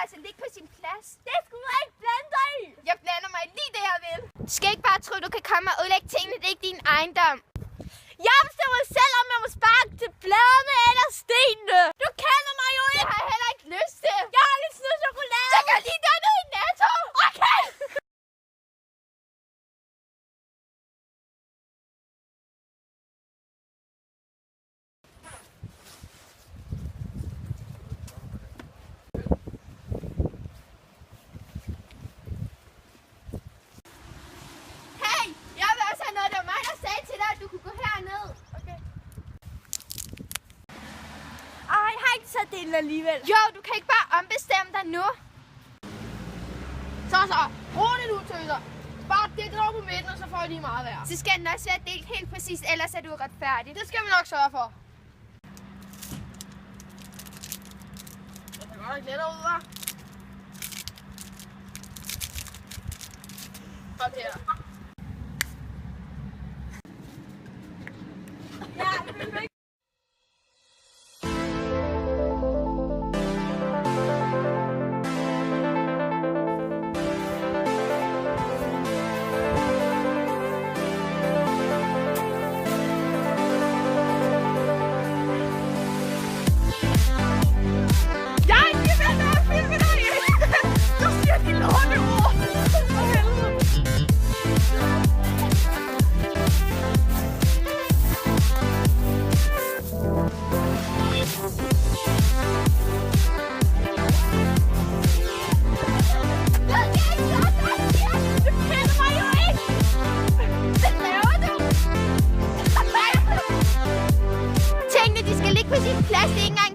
altså ligge på sin plads. Det skulle du ikke blande dig i. Jeg blander mig lige det, jeg vil. Du skal ikke bare tro, du kan komme og ødelægge tingene. Det er ikke din ejendom. Jeg bestemmer selv, om jeg må sparke til bladene eller stenene. Du kender mig jo Det ikke. har jeg heller ikke lyst til. Jeg har lidt snød chokolade. Så går lige derned i Netto. Okay. Hey, jeg vil også have noget. Det var mig, der sagde til dig, at du kunne gå herned. Okay. Ej, jeg har ikke taget delen alligevel. Jo, du kan ikke bare ombestemme dig nu. Så, roligt ud, tøser. Bare det over på midten, og så får I lige meget værd. Så skal den også være delt helt præcis, ellers er du retfærdig. Det skal vi nok sørge for. Jeg kan godt ikke lettere ud, hva'? Kom her. Tingene, de skal ligge på sin plads. Det er ikke engang